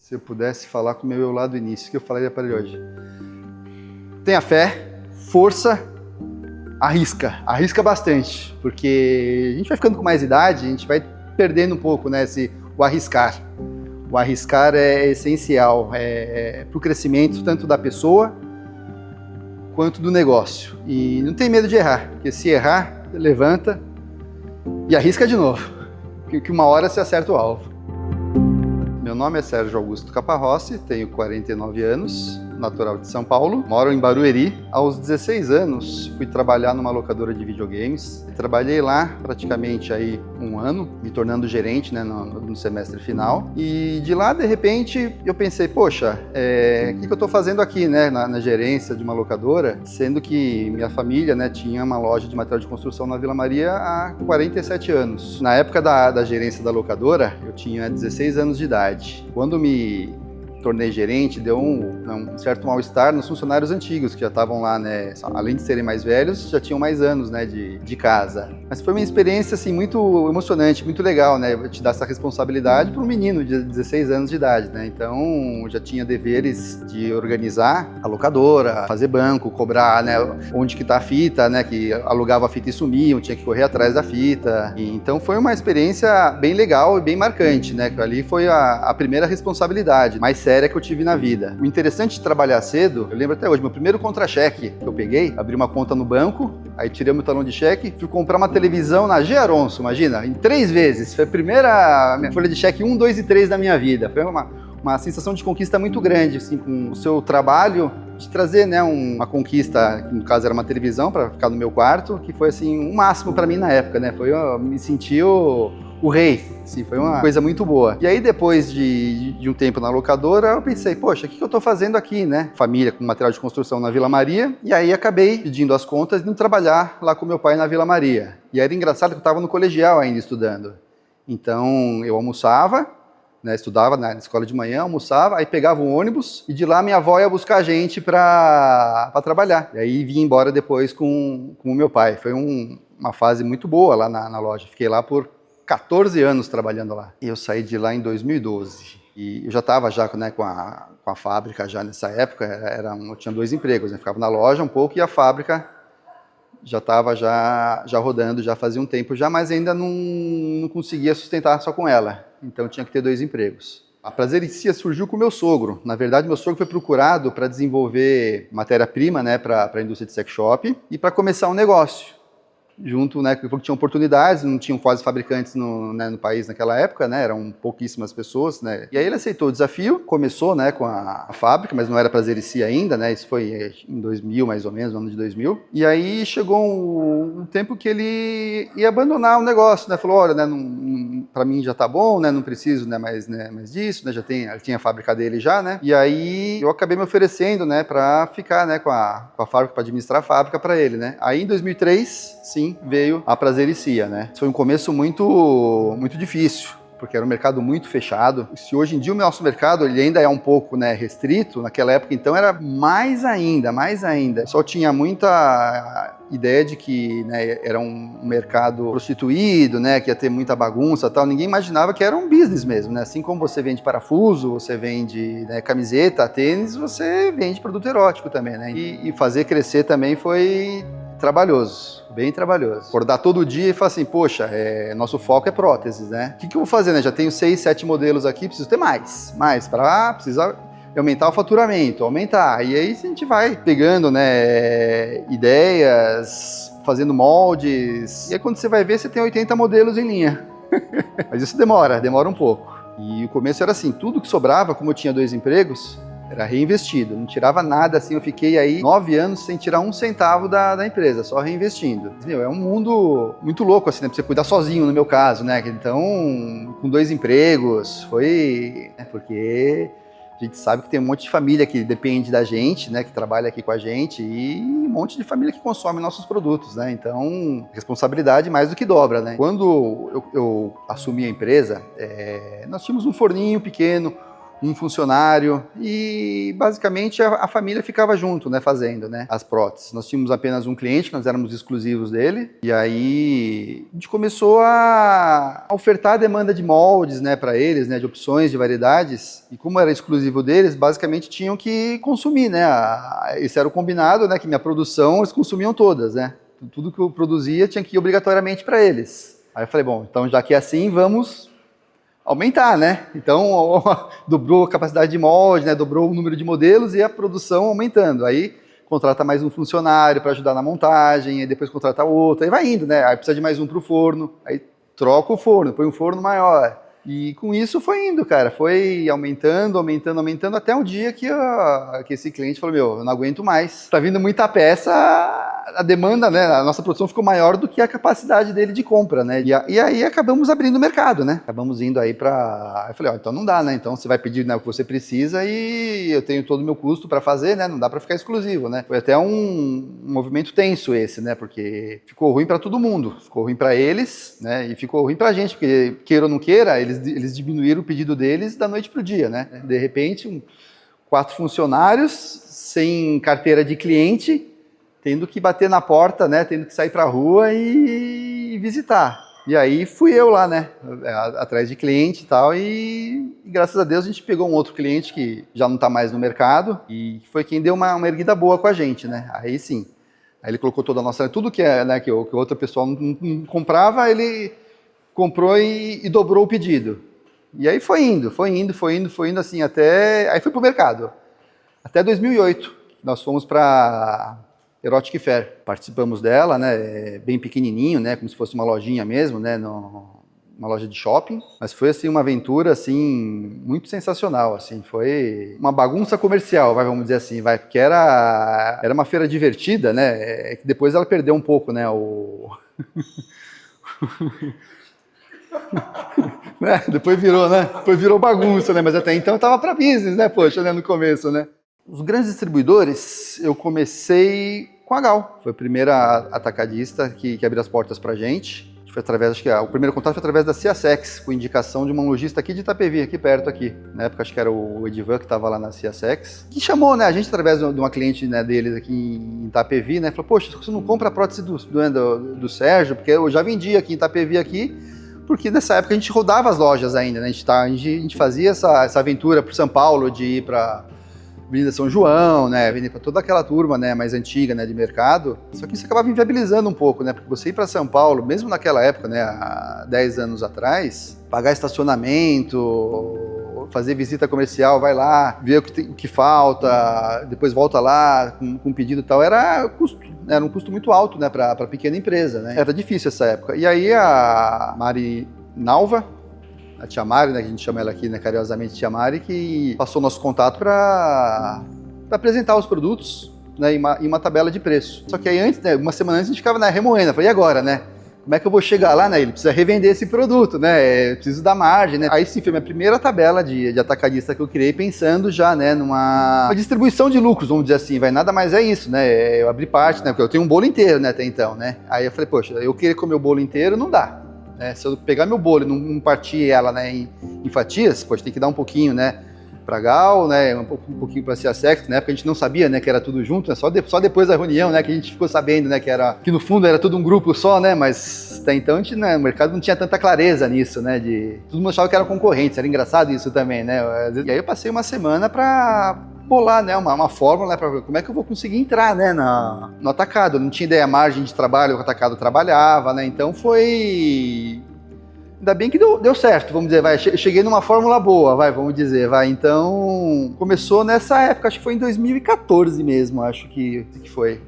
Se eu pudesse falar com o meu eu lá do início, o que eu falaria para ele hoje? Tenha fé, força, arrisca bastante, porque a gente vai ficando com mais idade, a gente vai perdendo um pouco, né, o arriscar. O arriscar é essencial para o crescimento tanto da pessoa quanto do negócio. E não tem medo de errar, porque se errar, levanta e arrisca de novo, que uma hora você acerta o alvo. Meu nome é Sérgio Augusto Caparrossi, tenho 49 anos, natural de São Paulo, moro em Barueri. Aos 16 anos fui trabalhar numa locadora de videogames. Trabalhei lá praticamente aí um ano, me tornando gerente, né, no semestre final. E de lá, de repente, eu pensei, poxa, o que eu estou fazendo aqui, né, na gerência de uma locadora, sendo que minha família, né, tinha uma loja de material de construção na Vila Maria há 47 anos. Na época da gerência da locadora, eu tinha 16 anos de idade. Quando me tornei gerente, deu um certo mal-estar nos funcionários antigos, que já estavam lá, né, além de serem mais velhos, já tinham mais anos, né, de casa. Mas foi uma experiência, assim, muito emocionante, muito legal, né, te dar essa responsabilidade para um menino de 16 anos de idade, né, então já tinha deveres de organizar a locadora, fazer banco, cobrar, né, onde que tá a fita, né, que alugava a fita e sumiam, tinha que correr atrás da fita. E, então foi uma experiência bem legal e bem marcante, né, que ali foi a primeira responsabilidade, mais séria que eu tive na vida. O interessante de trabalhar cedo, eu lembro até hoje, meu primeiro contra-cheque que eu peguei, abri uma conta no banco, aí tirei meu talão de cheque, fui comprar uma televisão na G. Aronso, imagina, em 3 vezes. Foi a primeira minha folha de cheque 1, 2 e 3 da minha vida. Foi uma sensação de conquista muito grande, assim, com o seu trabalho, de trazer, né, uma conquista, que no caso era uma televisão para ficar no meu quarto, que foi assim um máximo para mim na época, né? Me senti o rei, assim, foi uma coisa muito boa. E aí depois de um tempo na locadora, eu pensei, poxa, o que eu estou fazendo aqui, né? Família com material de construção na Vila Maria, e aí acabei pedindo as contas e indo trabalhar lá com meu pai na Vila Maria. E aí era engraçado que eu estava no colegial ainda estudando. Então eu almoçava, né, estudava na escola de manhã, almoçava, aí pegava um ônibus e de lá minha avó ia buscar a gente para trabalhar. E aí vinha embora depois com o meu pai. Foi uma fase muito boa lá na loja. Fiquei lá por 14 anos trabalhando lá. E eu saí de lá em 2012. E eu já estava né, com a fábrica já nessa época. Eu tinha 2 empregos, né? Ficava na loja um pouco e a fábrica já estava já rodando, já fazia um tempo já, mas ainda não conseguia sustentar só com ela. Então eu tinha que ter 2 empregos. A Prazericia surgiu com o meu sogro. Na verdade, meu sogro foi procurado para desenvolver matéria-prima, né, para a indústria de sex shop e para começar um negócio. Junto, né, que tinha oportunidades, não tinham quase fabricantes no país naquela época, né, eram pouquíssimas pessoas, né, e aí ele aceitou o desafio, começou, né, com a fábrica, mas não era Prazericia ainda, né, isso foi em 2000, mais ou menos, no ano de 2000, e aí chegou um tempo que ele ia abandonar o negócio, né, falou, olha, né, para mim já tá bom, né, não preciso, né, mais disso, né, tinha a fábrica dele já, né, e aí eu acabei me oferecendo, né, para ficar, né, com a fábrica, para administrar a fábrica para ele, né, aí em 2003, sim, veio a Prazericia, né? Foi um começo muito difícil, porque era um mercado muito fechado. Se hoje em dia o nosso mercado ele ainda é um pouco, né, restrito, naquela época então era mais ainda. Só tinha muita ideia de que, né, era um mercado prostituído, né, que ia ter muita bagunça e tal. Ninguém imaginava que era um business mesmo, né? Assim como você vende parafuso, você vende, né, camiseta, tênis, você vende produto erótico também, né? E fazer crescer também foi trabalhoso, bem trabalhoso. Acordar todo dia e falar assim, poxa, nosso foco é próteses, né? O que eu vou fazer, né? Já tenho 6, 7 modelos aqui, preciso ter mais para precisar aumentar o faturamento, aumentar. E aí a gente vai pegando, né, ideias, fazendo moldes. E aí quando você vai ver, você tem 80 modelos em linha. Mas isso demora um pouco. E o começo era assim, tudo que sobrava, como eu tinha 2 empregos, era reinvestido, não tirava nada, assim, eu fiquei aí 9 anos sem tirar 1 centavo da empresa, só reinvestindo. Meu, é um mundo muito louco, assim, né, pra você cuidar sozinho, no meu caso, né, então, com 2 empregos, foi, porque a gente sabe que tem um monte de família que depende da gente, né, que trabalha aqui com a gente, e um monte de família que consome nossos produtos, né, então, responsabilidade mais do que dobra, né. Quando eu assumi a empresa, nós tínhamos um forninho pequeno, um funcionário e basicamente a família ficava junto, né, fazendo, né, as próteses. Nós tínhamos apenas um cliente, nós éramos exclusivos dele, e aí a gente começou a ofertar a demanda de moldes, né, para eles, né, de opções, de variedades, e como era exclusivo deles, basicamente tinham que consumir, né, esse era o combinado, né, que minha produção eles consumiam todas, né, tudo que eu produzia tinha que ir obrigatoriamente para eles. Aí eu falei, bom, então já que é assim, vamos aumentar, né? Então, dobrou a capacidade de molde, né? Dobrou o número de modelos e a produção aumentando. Aí, contrata mais um funcionário para ajudar na montagem, aí depois contrata outro, aí vai indo, né? Aí precisa de mais um para o forno, aí troca o forno, põe um forno maior. E com isso foi indo, cara. Foi aumentando, aumentando, aumentando, até um dia que esse cliente falou, meu, eu não aguento mais. Tá vindo muita peça, a demanda, né, a nossa produção ficou maior do que a capacidade dele de compra, né? E aí acabamos abrindo o mercado, né? Acabamos indo aí pra... Eu falei, ó, então não dá, né? Então você vai pedir, né, o que você precisa e eu tenho todo o meu custo para fazer, né? Não dá para ficar exclusivo, né? Foi até um movimento tenso esse, né? Porque ficou ruim para todo mundo. Ficou ruim para eles, né? E ficou ruim pra gente, porque queira ou não queira, eles diminuíram o pedido deles da noite pro dia, né? De repente, 4 funcionários, sem carteira de cliente, tendo que bater na porta, né? Tendo que sair para a rua e visitar. E aí fui eu lá, né? Atrás de cliente e tal, e graças a Deus a gente pegou um outro cliente que já não está mais no mercado e foi quem deu uma erguida boa com a gente, né? Aí sim. Aí ele colocou toda a nossa... Tudo que, né, que outra pessoa não comprava, ele comprou e dobrou o pedido. E aí foi indo, assim, até... Aí fui pro mercado. Até 2008, nós fomos para Erotic Fair. Participamos dela, né, bem pequenininho, né, como se fosse uma lojinha mesmo, né, uma loja de shopping. Mas foi, assim, uma aventura, assim, muito sensacional, assim. Foi uma bagunça comercial, vamos dizer assim, porque era uma feira divertida, né, que depois ela perdeu um pouco, né, né? Depois virou bagunça, né? Mas até então eu tava para business, né? Poxa, né? No começo, né? Os grandes distribuidores, eu comecei com a Gal. Foi a primeira atacadista que abriu as portas pra gente. Foi através, acho que o primeiro contato foi através da CSX, com indicação de uma lojista aqui de Itapevi, aqui perto aqui. Na época acho que era o Edivan que estava lá na CSX, que chamou, né, a gente através de uma cliente, né, deles aqui em Itapevi, né, falou, poxa, você não compra a prótese do Sérgio, porque eu já vendi aqui em Itapevi aqui, porque nessa época a gente rodava as lojas ainda, né, a gente fazia essa aventura para São Paulo, de ir para Avenida São João, né, vender para toda aquela turma, né, mais antiga, né, de mercado. Só que isso acabava inviabilizando um pouco, né, porque você ir para São Paulo, mesmo naquela época, né, há 10 anos atrás, pagar estacionamento, fazer visita comercial, vai lá, ver o que falta, depois volta lá com pedido e tal, era um custo muito alto, né, para pequena empresa, né. Era difícil essa época. E aí a Mari Nalva, a Tia Mari, né, que a gente chama ela aqui, né, carinhosamente Tia Mari, que passou nosso contato para apresentar os produtos, né, em uma tabela de preço. Só que aí antes, né, uma semana antes, a gente ficava, né, remoendo. Eu falei, e agora, né? Como é que eu vou chegar lá, né? Ele precisa revender esse produto, né? Preciso dar margem, né? Aí sim, foi a minha primeira tabela de atacadista que eu criei, pensando já, né, numa distribuição de lucros, vamos dizer assim, vai, nada mais é isso, né? Eu abri parte, né, porque eu tenho um bolo inteiro, né, até então, né? Aí eu falei, poxa, eu querer comer o bolo inteiro não dá. Se eu pegar meu bolo e não partir ela, né, em fatias, pode ter que dar um pouquinho, né, para Gal, né, um pouquinho para CSX, na época a gente não sabia, né, que era tudo junto, né, só depois da reunião, né, que a gente ficou sabendo, né, que no fundo era tudo um grupo só, né, mas até então a gente, né, o mercado não tinha tanta clareza nisso, né, todo mundo achava que eram concorrentes, era engraçado isso também, né, e aí eu passei uma semana para bolar, né, uma fórmula, né, para ver como é que eu vou conseguir entrar, né, no atacado. Eu não tinha ideia, a margem de trabalho, o atacado trabalhava, né, então foi... Ainda bem que deu certo, vamos dizer, vai, cheguei numa fórmula boa, vamos dizer, então começou nessa época, acho que foi em 2014 mesmo, acho que foi,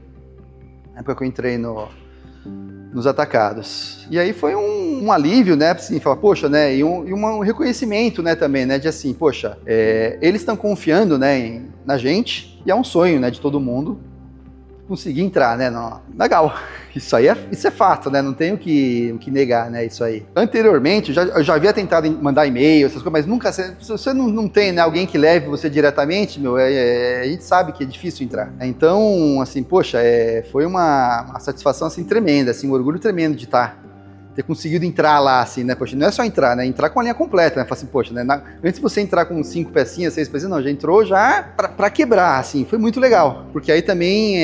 na época que eu entrei nos atacados. E aí foi um alívio, né, assim, falar, poxa, né, e um reconhecimento, né, também, né, de assim, poxa, eles estão confiando, né, na gente, e é um sonho, né, de todo mundo conseguir entrar, né, na Gal. Isso é fato, né, não tenho o que negar, né, isso aí. Anteriormente, eu já havia tentado mandar e-mail, essas coisas, mas nunca, se você não tem, né, alguém que leve você diretamente, meu, a gente sabe que é difícil entrar. Então, assim, poxa, foi uma satisfação, assim, tremenda, assim, um orgulho tremendo de estar ter conseguido entrar lá, assim, né? Poxa, não é só entrar, né? Entrar com a linha completa, né? Fala assim, poxa, né? Antes de você entrar com 5 pecinhas, 6 pecinhas, não, já entrou já pra quebrar, assim. Foi muito legal, porque aí também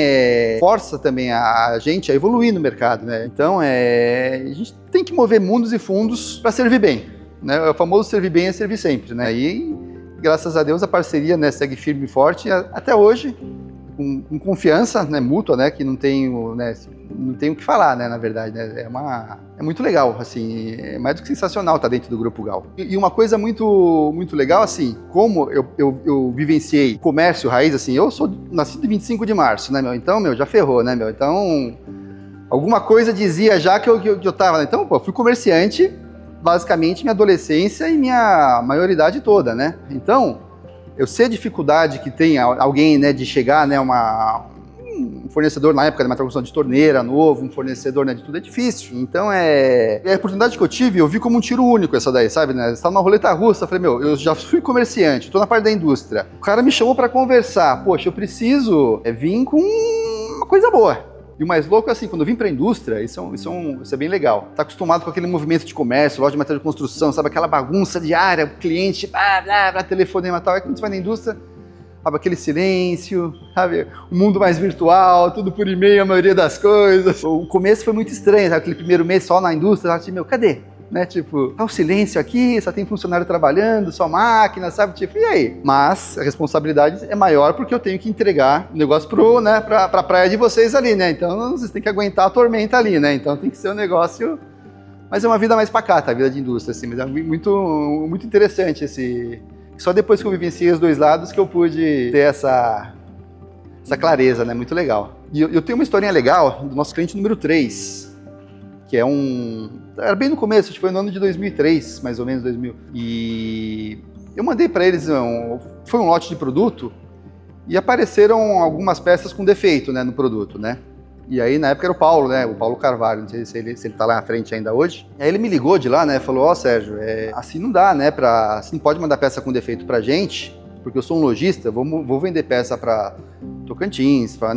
força também a gente a evoluir no mercado, né? Então, a gente tem que mover mundos e fundos para servir bem, né? O famoso servir bem é servir sempre, né? E, graças a Deus, a parceria, né, segue firme e forte até hoje, com confiança, né, mútua, né, que não tenho o que falar, né, na verdade, né, é muito legal, assim, é mais do que sensacional estar dentro do Grupo Gal. E uma coisa muito, muito legal, assim, como eu vivenciei comércio raiz, assim, eu sou nascido em 25 de março, né, meu, então, meu, já ferrou, né, meu, então, alguma coisa dizia já que eu tava, né? Então, pô, fui comerciante, basicamente, minha adolescência e minha maioridade toda, né, então, eu sei a dificuldade que tem alguém, né, de chegar, né, um fornecedor na época de manutenção de torneira novo, um fornecedor, né, de tudo é difícil. Então a oportunidade que eu tive, eu vi como um tiro único essa daí, sabe, né? Você tá numa roleta russa, eu falei, meu, eu já fui comerciante, tô na parte da indústria. O cara me chamou para conversar, poxa, eu preciso vir com uma coisa boa. E o mais louco é assim, quando eu vim para a indústria, isso é bem legal. Tá acostumado com aquele movimento de comércio, loja de material de construção, sabe? Aquela bagunça diária, cliente, telefonema e tal. Aí quando você vai na indústria, sabe? Aquele silêncio, sabe? O mundo mais virtual, tudo por e-mail, a maioria das coisas. O começo foi muito estranho, sabe? Aquele primeiro mês só na indústria, eu meu, cadê? Né, tipo, tá o silêncio aqui, só tem funcionário trabalhando, só máquina, sabe, tipo, e aí? Mas a responsabilidade é maior porque eu tenho que entregar o negócio pra praia de vocês ali, né, então vocês têm que aguentar a tormenta ali, né, então tem que ser um negócio, mas é uma vida mais pacata, a vida de indústria, assim, mas é muito, muito interessante só depois que eu vivenciei os dois lados que eu pude ter essa clareza, né, muito legal. E eu tenho uma historinha legal do nosso cliente número 3, que era bem no começo, acho que foi no ano de 2003, mais ou menos, 2000. E eu mandei para eles, foi um lote de produto, e apareceram algumas peças com defeito, né, no produto, né? E aí, na época, era o Paulo, né, o Paulo Carvalho, não sei se ele tá lá na frente ainda hoje. E aí ele me ligou de lá, né, falou, ó, Sérgio, assim não dá, né, você não pode mandar peça com defeito pra gente, porque eu sou um lojista, vou vender peça para Tocantins, para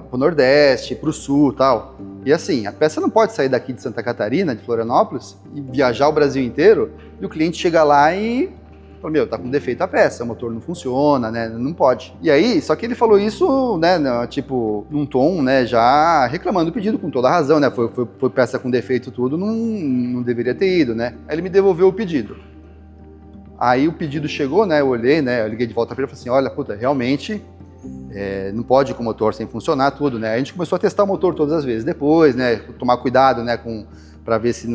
o Nordeste, para o Sul e tal. E assim, a peça não pode sair daqui de Santa Catarina, de Florianópolis, e viajar o Brasil inteiro, e o cliente chega lá e fala, meu, tá com defeito a peça, o motor não funciona, né, não pode. E aí, só que ele falou isso, né, tipo, num tom, né, já reclamando do pedido, com toda a razão, né, foi peça com defeito tudo, não deveria ter ido, né. Aí ele me devolveu o pedido. Aí o pedido chegou, né, eu olhei, né, eu liguei de volta para ele e falei assim, olha, puta, realmente não pode ir com o motor sem funcionar tudo, né. A gente começou a testar o motor todas as vezes depois, né, tomar cuidado, né, para ver se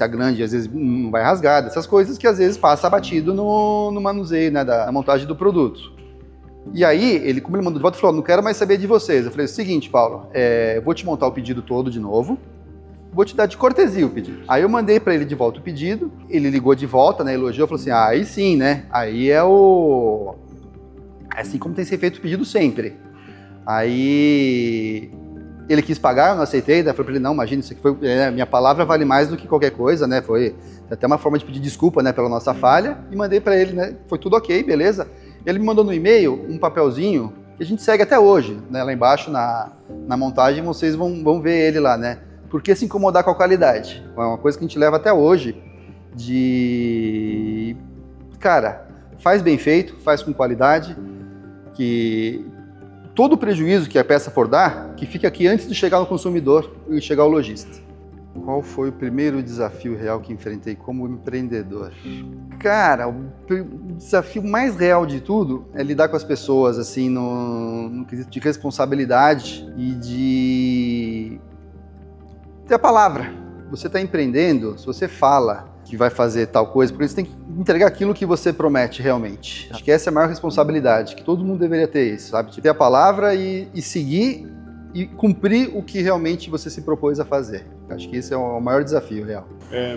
a grande às vezes não vai rasgar, essas coisas que às vezes passa batido no manuseio, né, da montagem do produto. E aí, como ele mandou de volta, falou, não quero mais saber de vocês. Eu falei, seguinte, Paulo, eu vou te montar o pedido todo de novo, vou te dar de cortesia o pedido. Aí eu mandei para ele de volta o pedido, ele ligou de volta, né, elogiou, falou assim, aí sim, né, aí é assim como tem que ser feito o pedido sempre. Aí ele quis pagar, eu não aceitei, daí eu falei pra ele, não, imagina, isso aqui foi, minha palavra vale mais do que qualquer coisa, né, foi até uma forma de pedir desculpa, né, pela nossa falha, e mandei para ele, né, foi tudo ok, beleza. Ele me mandou no e-mail um papelzinho que a gente segue até hoje, né, lá embaixo na montagem, vocês vão ver ele lá, né. Por que se incomodar com a qualidade? É uma coisa que a gente leva até hoje cara, faz bem feito, faz com qualidade, que todo o prejuízo que a peça for dar, que fique aqui antes de chegar no consumidor e chegar ao lojista. Qual foi o primeiro desafio real que enfrentei como empreendedor? Cara, o desafio mais real de tudo é lidar com as pessoas, assim, no quesito de responsabilidade e de ter a palavra. Você está empreendendo, se você fala que vai fazer tal coisa, porque você tem que entregar aquilo que você promete realmente. Acho que essa é a maior responsabilidade, que todo mundo deveria ter isso, sabe? Ter a palavra e seguir e cumprir o que realmente você se propôs a fazer. Acho que esse é o maior desafio real.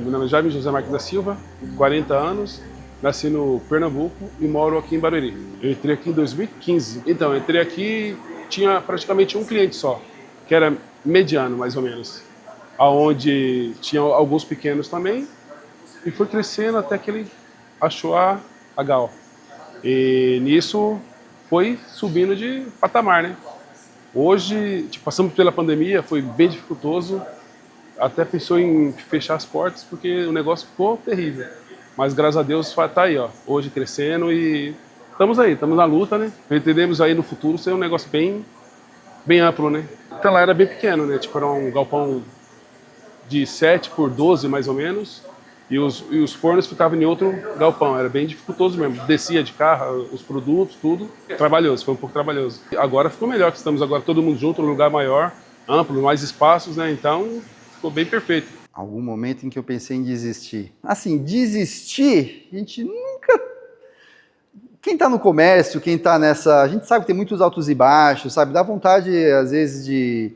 Meu nome é Jaime José Marques da Silva, 40 anos, nasci no Pernambuco e moro aqui em Barueri. Eu entrei aqui em 2015. Então, eu entrei aqui, tinha praticamente um cliente só, que era mediano, mais ou menos, aonde tinha alguns pequenos também, e foi crescendo até que ele achou a Gal. E nisso foi subindo de patamar, né? Hoje, passamos pela pandemia, foi bem dificultoso, até pensou em fechar as portas porque o negócio ficou terrível. Mas graças a Deus tá aí, ó, hoje crescendo e estamos aí, estamos na luta, né? Pretendemos aí no futuro ser um negócio bem amplo, né? Então lá era bem pequeno, né? Tipo, era um galpão de 7 por 12 mais ou menos. E os fornos ficavam em outro galpão, era bem dificultoso mesmo. Descia de carro, os produtos, tudo. Trabalhoso, foi um pouco trabalhoso. Agora ficou melhor, que estamos agora todo mundo junto, num lugar maior, amplo, mais espaços, né? Então ficou bem perfeito. Algum momento em que eu pensei em desistir. Assim, desistir, a gente nunca... Quem está no comércio, quem está nessa... A gente sabe que tem muitos altos e baixos, sabe? Dá vontade, às vezes, de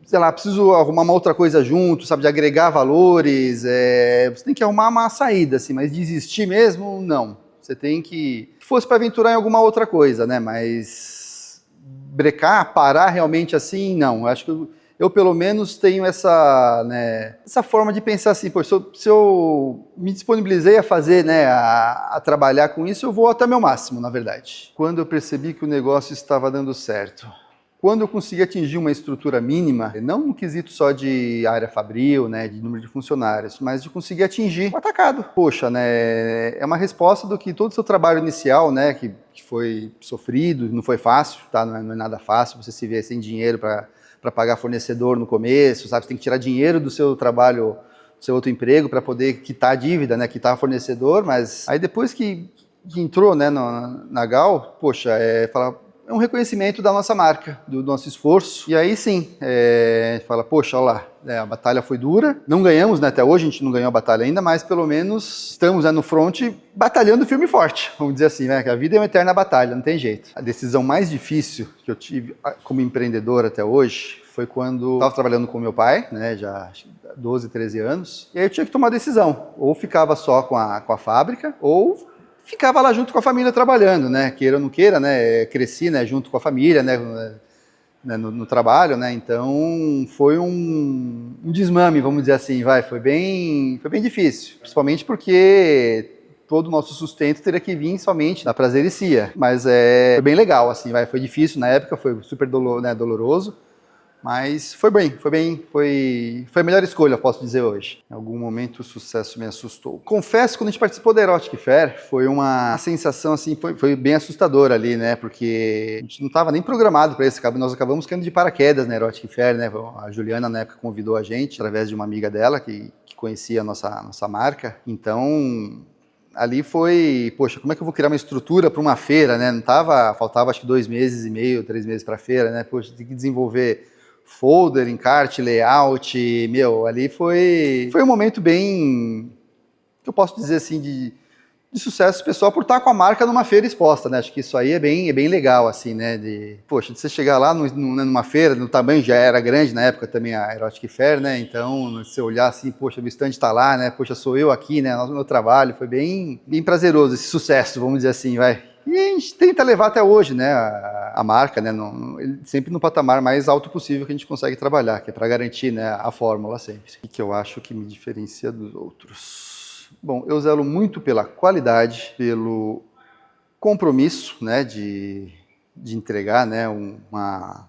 sei lá, preciso arrumar uma outra coisa junto, sabe? De agregar valores. Você tem que arrumar uma saída, assim, mas desistir mesmo, não. Você tem que... Se fosse para aventurar em alguma outra coisa, né? Mas brecar, parar realmente assim, não. Eu acho que eu pelo menos tenho essa, né, essa forma de pensar assim, pô, se eu me disponibilizei a fazer, né, a trabalhar com isso, eu vou até meu máximo, na verdade. Quando eu percebi que o negócio estava dando certo, quando eu consegui atingir uma estrutura mínima, não no quesito só de área fabril, né, de número de funcionários, mas de conseguir atingir o atacado. Poxa, né, é uma resposta do que todo o seu trabalho inicial, né, que foi sofrido, não foi fácil, tá, não é nada fácil, você se vê sem dinheiro para pagar fornecedor no começo, sabe? Você tem que tirar dinheiro do seu trabalho, do seu outro emprego para poder quitar a dívida, né? Quitar fornecedor, mas aí depois que entrou, né, na Gal, poxa, é um reconhecimento da nossa marca, do nosso esforço, e aí sim, fala, poxa, olha lá, a batalha foi dura, não ganhamos, né, até hoje a gente não ganhou a batalha ainda, mas pelo menos estamos, né, no front batalhando firme e forte, vamos dizer assim, né, que a vida é uma eterna batalha, não tem jeito. A decisão mais difícil que eu tive como empreendedor até hoje foi quando estava trabalhando com meu pai, né, já 12, 13 anos, e aí eu tinha que tomar decisão, ou ficava só com a fábrica, ou ficava lá junto com a família trabalhando, né? Queira ou não queira, né? Cresci, né? Junto com a família, né? No trabalho, né? Então foi um desmame, vamos dizer assim, foi bem difícil, principalmente porque todo o nosso sustento teria que vir somente da Prazericia, mas foi bem legal, assim, foi difícil na época, foi super doloroso. Mas foi a melhor escolha, posso dizer hoje. Em algum momento o sucesso me assustou. Confesso que quando a gente participou da Erotic Fair, foi uma sensação assim, foi bem assustadora ali, né? Porque a gente não estava nem programado para isso, nós acabamos caindo de paraquedas na Erotic Fair, né? A Juliana na época convidou a gente, através de uma amiga dela que conhecia a nossa marca. Então, ali foi, poxa, como é que eu vou criar uma estrutura para uma feira, né? Faltava acho que 2 meses e meio, 3 meses para a feira, né? Poxa, tem que desenvolver folder, encarte, layout, ali foi um momento bem, que eu posso dizer assim, de sucesso pessoal por estar com a marca numa feira exposta, né? Acho que isso aí é bem legal, assim, né? De você chegar lá numa feira, no tamanho já era grande na época também a Erotic Fair, né? Então, você olhar assim, poxa, o stand está lá, né? Poxa, sou eu aqui, né? Meu trabalho, foi bem prazeroso esse sucesso, vamos dizer assim, E a gente tenta levar até hoje, né, a marca, né, sempre no patamar mais alto possível que a gente consegue trabalhar, que é para garantir, né, a fórmula sempre. E que eu acho que me diferencia dos outros. Bom, eu zelo muito pela qualidade, pelo compromisso, né, de entregar, né, uma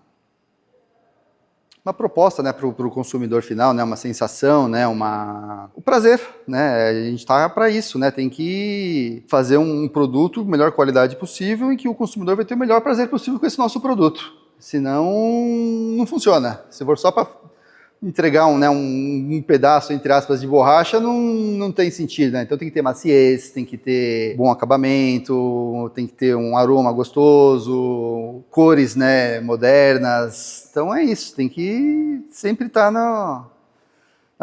proposta, né, para o consumidor final, né, uma sensação, né, o prazer, né, a gente está para isso, né, tem que fazer um produto melhor qualidade possível e que o consumidor vai ter o melhor prazer possível com esse nosso produto, senão não funciona. Se for só para entregar um pedaço, entre aspas, de borracha, não tem sentido, né? Então tem que ter maciez, tem que ter bom acabamento, tem que ter um aroma gostoso, cores, né, modernas. Então é isso, tem que sempre estar na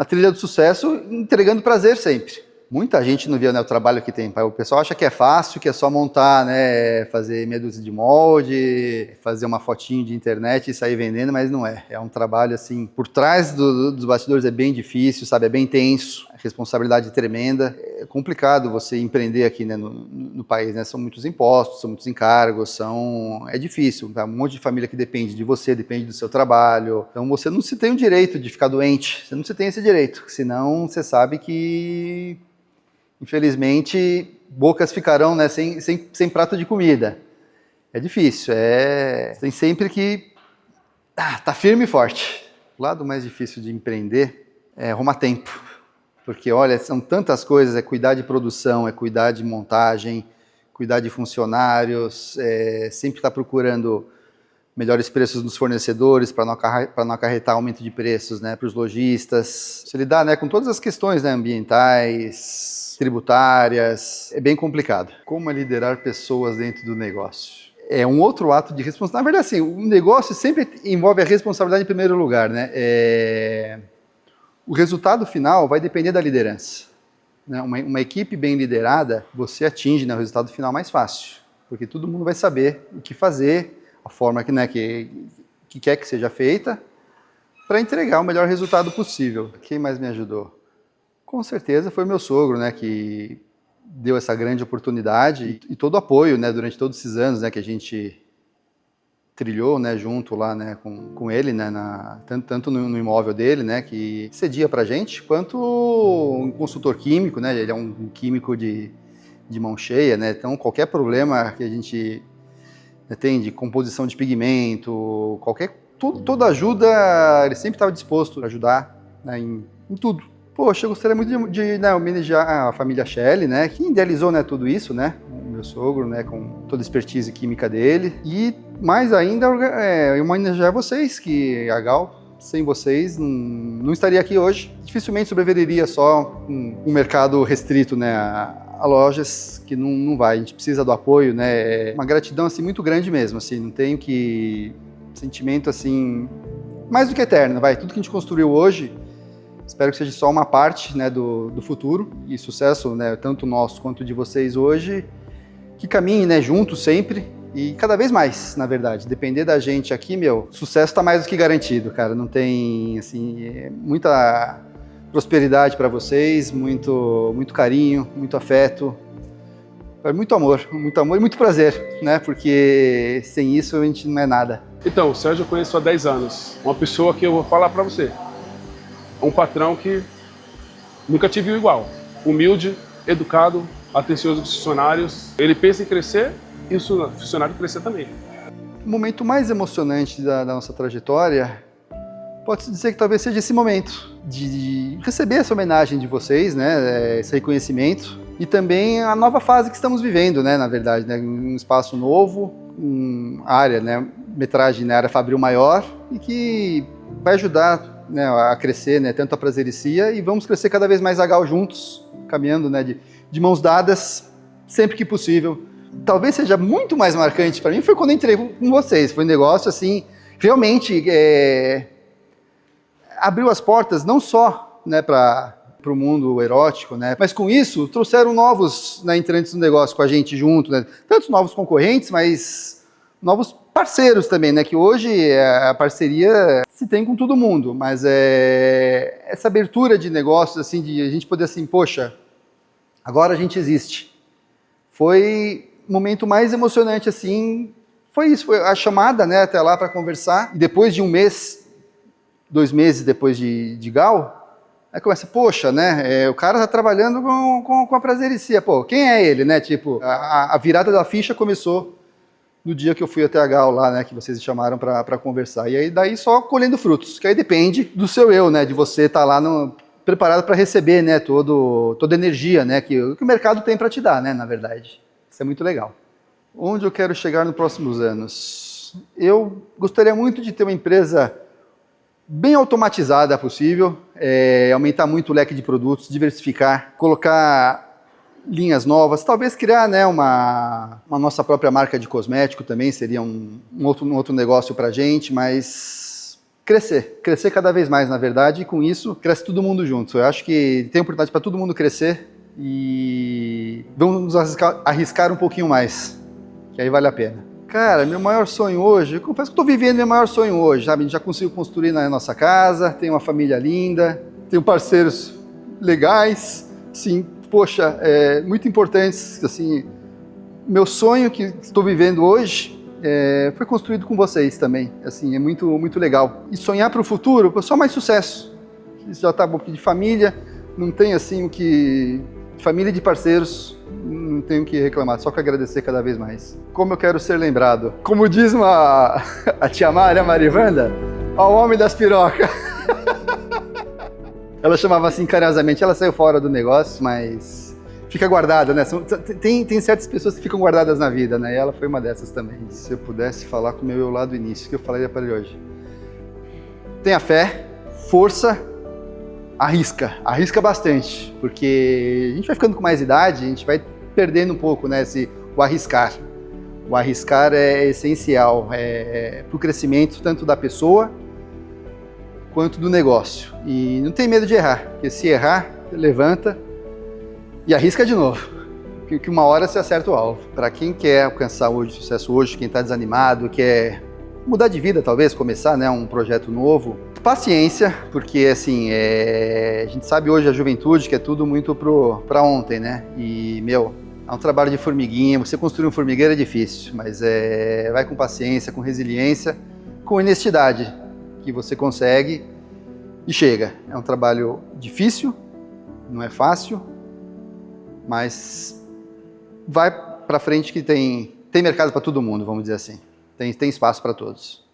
trilha do sucesso, entregando prazer sempre. Muita gente não vê, né, o trabalho que tem. O pessoal acha que é fácil, que é só montar, né, fazer meia dúzia de molde, fazer uma fotinho de internet e sair vendendo, mas não é. É um trabalho, assim, por trás dos bastidores é bem difícil, sabe, é bem tenso, a responsabilidade é tremenda. É complicado você empreender aqui, né, no país, né, são muitos impostos, são muitos encargos, é difícil, tá? Um monte de família que depende de você, depende do seu trabalho. Então você não se tem o direito de ficar doente, você não se tem esse direito, senão você sabe que infelizmente, bocas ficarão, né, sem prato de comida. É difícil, tem sempre que tá firme e forte. O lado mais difícil de empreender é arrumar tempo. Porque, olha, são tantas coisas, é cuidar de produção, é cuidar de montagem, cuidar de funcionários, sempre estar procurando melhores preços dos fornecedores para não acarretar aumento de preços, né, para os lojistas. Se lidar, né, com todas as questões, né, ambientais, tributárias, é bem complicado. Como é liderar pessoas dentro do negócio? É um outro ato de responsabilidade. Na verdade, assim, o negócio sempre envolve a responsabilidade em primeiro lugar, né? O resultado final vai depender da liderança. Né? Uma equipe bem liderada, você atinge, né, o resultado final mais fácil, porque todo mundo vai saber o que fazer, a forma que, né, que quer que seja feita, para entregar o melhor resultado possível. Quem mais me ajudou? Com certeza foi meu sogro, né, que deu essa grande oportunidade e todo o apoio, né, durante todos esses anos, né, que a gente trilhou, né, junto lá, né, com ele, né, tanto no imóvel dele, né, que cedia para a gente, quanto um consultor químico, né, ele é um químico de mão cheia, né, então qualquer problema que a gente tem de composição de pigmento, toda ajuda, ele sempre estava disposto a ajudar, né, em tudo. Poxa, eu gostaria muito de né, homenagear a família Shelley, né, que idealizou, né, tudo isso, né, o meu sogro, né, com toda a expertise química dele, e mais ainda homenagear vocês, que a Gal, sem vocês, não estaria aqui hoje. Dificilmente sobreviveria só um mercado restrito, né, a lojas que não vai. A gente precisa do apoio, né, uma gratidão assim muito grande mesmo, assim, não tenho sentimento assim mais do que eterno, vai. Tudo que a gente construiu hoje, espero que seja só uma parte, né, do futuro e sucesso, né, tanto nosso quanto de vocês hoje, que caminhe, né, juntos sempre e cada vez mais, na verdade. Depender da gente aqui, sucesso está mais do que garantido, cara. Não tem, assim, muita prosperidade para vocês, muito carinho, muito afeto, muito amor e muito prazer, né, porque sem isso a gente não é nada. Então, o Sérgio eu conheço há 10 anos. Uma pessoa que eu vou falar para você. Um patrão que nunca te viu igual. Humilde, educado, atencioso com os funcionários. Ele pensa em crescer e o funcionário crescer também. O momento mais emocionante da nossa trajetória, pode-se dizer que talvez seja esse momento de receber essa homenagem de vocês, né, esse reconhecimento, e também a nova fase que estamos vivendo, né, na verdade, né, um espaço novo, área, né, metragem na área fabril maior, e que vai ajudar, né, a crescer, né, tanto a Prazericia, e vamos crescer cada vez mais a Gal juntos, caminhando, né, de mãos dadas, sempre que possível. Talvez seja muito mais marcante para mim foi quando eu entrei com vocês. Foi um negócio assim, realmente abriu as portas não só, né, para o mundo erótico, né, mas com isso trouxeram novos, né, entrantes no negócio com a gente junto, né, tantos novos concorrentes, mas novos parceiros também, né, que hoje a parceria se tem com todo mundo, mas essa abertura de negócios, assim, de a gente poder assim, poxa, agora a gente existe. Foi o momento mais emocionante, assim, foi isso, foi a chamada, né, até lá para conversar, e depois de 1 mês, 2 meses depois de Gal, aí começa, poxa, né, o cara tá trabalhando com a Prazericia, pô, quem é ele, né, tipo, a virada da ficha começou no dia que eu fui até a Gal lá, né, que vocês me chamaram para conversar, e aí daí só colhendo frutos, que aí depende do seu eu, né, de você estar lá preparado para receber, né, toda a energia, né, que o mercado tem para te dar, né, na verdade. Isso é muito legal. Onde eu quero chegar nos próximos anos? Eu gostaria muito de ter uma empresa bem automatizada possível, aumentar muito o leque de produtos, diversificar, colocar linhas novas, talvez criar, né, uma nossa própria marca de cosmético também, seria um outro negócio para a gente, mas crescer cada vez mais, na verdade, e com isso cresce todo mundo junto. Eu acho que tem oportunidade para todo mundo crescer e vamos arriscar um pouquinho mais, que aí vale a pena. Cara, meu maior sonho hoje, eu confesso que estou vivendo meu maior sonho hoje, sabe? A gente já conseguiu construir na nossa casa, tem uma família linda, tenho parceiros legais, sim, poxa, muito importantes, assim, meu sonho que estou vivendo hoje foi construído com vocês também, assim, é muito, muito legal. E sonhar para o futuro, só mais sucesso. Isso já está bom, de família, não tem assim o que... Família de parceiros, não tenho o que reclamar, só que agradecer cada vez mais. Como eu quero ser lembrado? Como diz a tia Mari, a Marivanda, ao homem das pirocas. Ela chamava assim carinhosamente, ela saiu fora do negócio, mas fica guardada, né? Tem certas pessoas que ficam guardadas na vida, né? E ela foi uma dessas também. Se eu pudesse falar com o meu eu lá do início, o que eu falaria para ele hoje? Tenha fé, força, arrisca bastante, porque a gente vai ficando com mais idade, a gente vai perdendo um pouco, né, o arriscar. O arriscar é essencial para o crescimento tanto da pessoa quanto do negócio. E não tem medo de errar, porque se errar, levanta e arrisca de novo, que uma hora você acerta o alvo. Para quem quer alcançar hoje sucesso hoje, quem está desanimado, quer mudar de vida talvez, começar, né, um projeto novo, paciência, porque assim, a gente sabe hoje a juventude que é tudo muito para ontem, né? E, é um trabalho de formiguinha, você construir um formigueiro é difícil, mas vai com paciência, com resiliência, com honestidade, que você consegue e chega. É um trabalho difícil, não é fácil, mas vai para frente que tem mercado para todo mundo, vamos dizer assim. Tem espaço para todos.